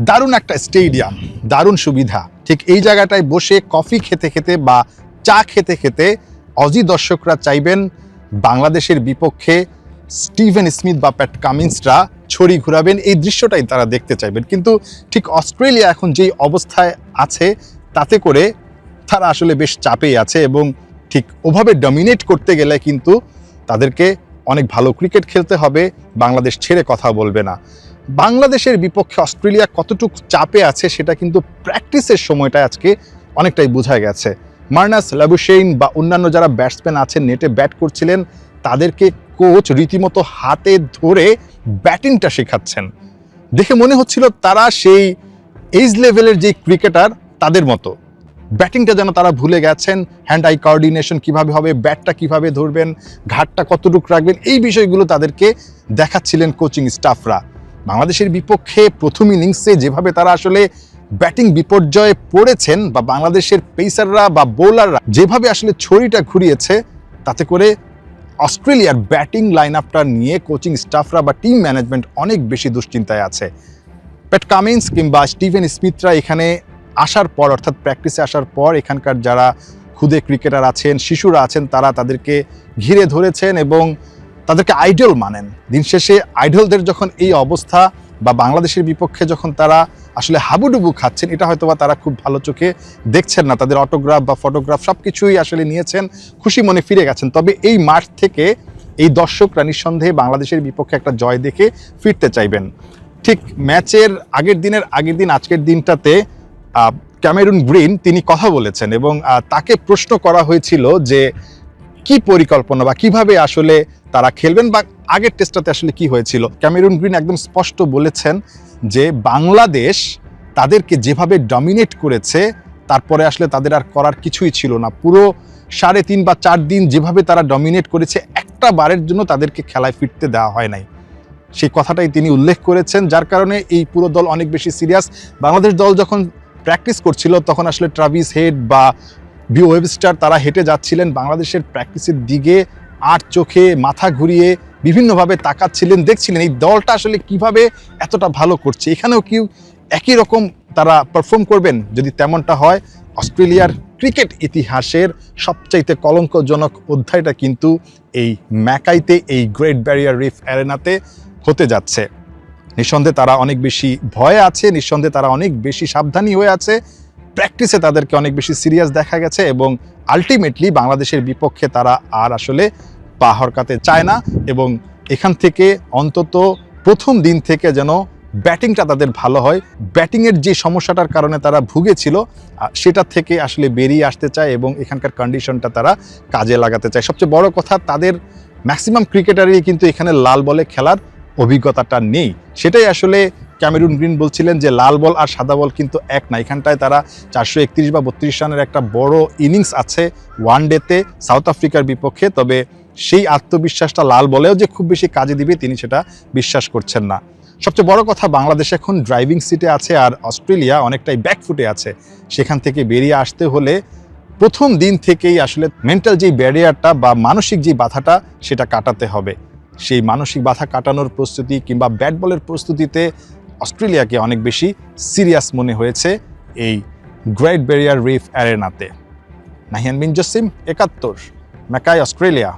দারুণ একটা স্টেডিয়াম, দারুণ সুবিধা। ঠিক এই জায়গাটায় বসে কফি খেতে খেতে বা চা খেতে খেতে অজি দর্শকরা চাইবেন বাংলাদেশের বিপক্ষে স্টিভেন স্মিথ বা প্যাট কামিন্সরা ছড়ি ঘুরাবেন, এই দৃশ্যটাই তারা দেখতে চাইবেন। কিন্তু ঠিক অস্ট্রেলিয়া এখন যেই অবস্থায় আছে তাতে করে তারা আসলে বেশ চাপেই আছে এবং ঠিক ওভাবে ডমিনেট করতে গেলে কিন্তু তাদেরকে অনেক ভালো ক্রিকেট খেলতে হবে, বাংলাদেশ ছেড়ে কথা বলবে না। বাংলাদেশের বিপক্ষে অস্ট্রেলিয়া কতটুকু চাপে আছে সেটা কিন্তু প্র্যাকটিসের সময়টা আজকে অনেকটাই বোঝা গেছে। মার্নাস লাবুশেইন বা অন্যান্য যারা ব্যাটসম্যান আছেন নেটে ব্যাট করছিলেন তাদেরকে কোচ রীতিমতো হাতে ধরে ব্যাটিংটা শেখাচ্ছেন। দেখে মনে হচ্ছিল তারা সেই এইজ লেভেলের যে ক্রিকেটার তাদের মতো। ব্যাটিংটা যেন তারা ভুলে গেছেন, হ্যান্ড আই কোঅর্ডিনেশন কীভাবে হবে, ব্যাটটা কিভাবে ধরবেন, ঘাটটা কতটুকু রাখবেন, এই বিষয়গুলো তাদেরকে দেখাচ্ছিলেন কোচিং স্টাফরা। বাংলাদেশের বিপক্ষে প্রথম ইনিংসে যেভাবে তারা আসলে ব্যাটিং বিপর্যয়ে পড়েছেন বা বাংলাদেশের পেসাররা বা বোলাররা যেভাবে আসলে ছড়িটা ঘুরিয়েছে, তাতে করে অস্ট্রেলিয়ার ব্যাটিং লাইন আপটা নিয়ে কোচিং স্টাফরা বা টিম ম্যানেজমেন্ট অনেক বেশি দুশ্চিন্তায় আছে। প্যাট কামিন্স কিংবা স্টিভেন স্মিথরা এখানে আসার পর, অর্থাৎ প্র্যাকটিসে আসার পর এখানকার যারা খুদে ক্রিকেটার আছেন, শিশুরা আছেন, তারা তাদেরকে ঘিরে ধরেছেন এবং তাদেরকে আইডল মানেন। দিন শেষে আইডলদের যখন এই অবস্থা বা বাংলাদেশের বিপক্ষে যখন তারা আসলে হাবুডুবু খাচ্ছেন, এটা হয়তো বা তারা খুব ভালো চোখে দেখছেন না। তাদের অটোগ্রাফ বা ফটোগ্রাফ সব কিছুই আসলে নিয়েছেন, খুশি মনে ফিরে গেছেন। তবে এই মাঠ থেকে এই দর্শকরা নিঃসন্দেহে বাংলাদেশের বিপক্ষে একটা জয় দেখে ফিরতে চাইবেন। ঠিক ম্যাচের আগের দিন আজকের দিনটাতে ক্যামেরুন গ্রিন তিনি কথা বলেছেন এবং তাকে প্রশ্ন করা হয়েছিল যে কি পরিকল্পনা বা কিভাবে আসলে তারা খেলবেন বা আগের টেস্টটাতে আসলে কি হয়েছিল। ক্যামেরুন গ্রিন একদম স্পষ্ট বলেছেন যে বাংলাদেশ তাদেরকে যেভাবে ডমিনেট করেছে তারপরে আসলে তাদের আর করার কিছুই ছিল না। পুরো 3.5 বা 4 দিন যেভাবে তারা ডমিনেট করেছে, একটা বারের জন্য তাদেরকে খেলায় ফিরতে দেওয়া হয় নাই। সেই কথাটাই তিনি উল্লেখ করেছেন, যার কারণে এই পুরো দল অনেক বেশি সিরিয়াস। বাংলাদেশ দল যখন প্র্যাকটিস করছিল তখন আসলে ট্রাভিস হেড বা বিও ওয়েবস্টার তারা হেঁটে যাচ্ছিলেন বাংলাদেশের প্র্যাকটিসের দিকে, আর চোখে মাথা ঘুরিয়ে বিভিন্নভাবে তাকাচ্ছিলেন, দেখছিলেন এই দলটা আসলে কিভাবে এতটা ভালো করছে, এখানেও কি একই রকম তারা পারফর্ম করবেন। যদি তেমনটা হয়, অস্ট্রেলিয়ার ক্রিকেট ইতিহাসের সবচাইতে কলঙ্কজনক অধ্যায়টা কিন্তু এই ম্যাকাইতে, এই গ্রেট ব্যারিয়ার রিফ অ্যারেনাতে হতে যাচ্ছে। নিঃসন্দেহে তারা অনেক বেশি ভয়ে আছে, নিঃসন্দেহে তারা অনেক বেশি সাবধানী হয়ে আছে। প্র্যাকটিসে তাদেরকে অনেক বেশি সিরিয়াস দেখা গেছে এবং আলটিমেটলি বাংলাদেশের বিপক্ষে তারা আর আসলে পা হরকাতে চায় না এবং এখান থেকে অন্তত প্রথম দিন থেকে যেন ব্যাটিংটা তাদের ভালো হয়। ব্যাটিংয়ের যে সমস্যাটার কারণে তারা ভুগেছিল সেটা থেকে আসলে বেরিয়ে আসতে চায় এবং এখানকার কন্ডিশনটা তারা কাজে লাগাতে চায়। সবচেয়ে বড় কথা, তাদের ম্যাক্সিমাম ক্রিকেটারই কিন্তু এখানে লাল বলে খেলার অভিজ্ঞতাটা নেই। সেটাই আসলে ক্যামেরুন গ্রিন বলছিলেন যে লাল বল আর সাদা বল কিন্তু এক না। এখানটায় তারা 431 বা 32 রানের একটা বড় ইনিংস আছে ওয়ানডেতে সাউথ আফ্রিকার বিপক্ষে। তবে সেই আত্মবিশ্বাসটা লাল বলেও যে খুব বেশি কাজে দিবে তিনি সেটা বিশ্বাস করছেন না। সবচেয়ে বড় কথা, বাংলাদেশ এখন ড্রাইভিং সিটে আছে আর অস্ট্রেলিয়া অনেকটাই ব্যাকফুটে আছে। সেখান থেকে বেরিয়ে আসতে হলে প্রথম দিন থেকেই আসলে মেন্টাল যেই ব্যারিয়ারটা বা মানসিক যেই বাধাটা সেটা কাটাতে হবে। সেই মানসিক বাধা কাটানোর প্রস্তুতি কিংবা ব্যাট বলের প্রস্তুতিতে অস্ট্রেলিয়াকে অনেক বেশি সিরিয়াস মনে হয়েছে এই গ্রেট ব্যারিয়ার রিফ অ্যারেনাতে। নাহিয়ান বিন জসিম, 71, ম্যাকাই, অস্ট্রেলিয়া।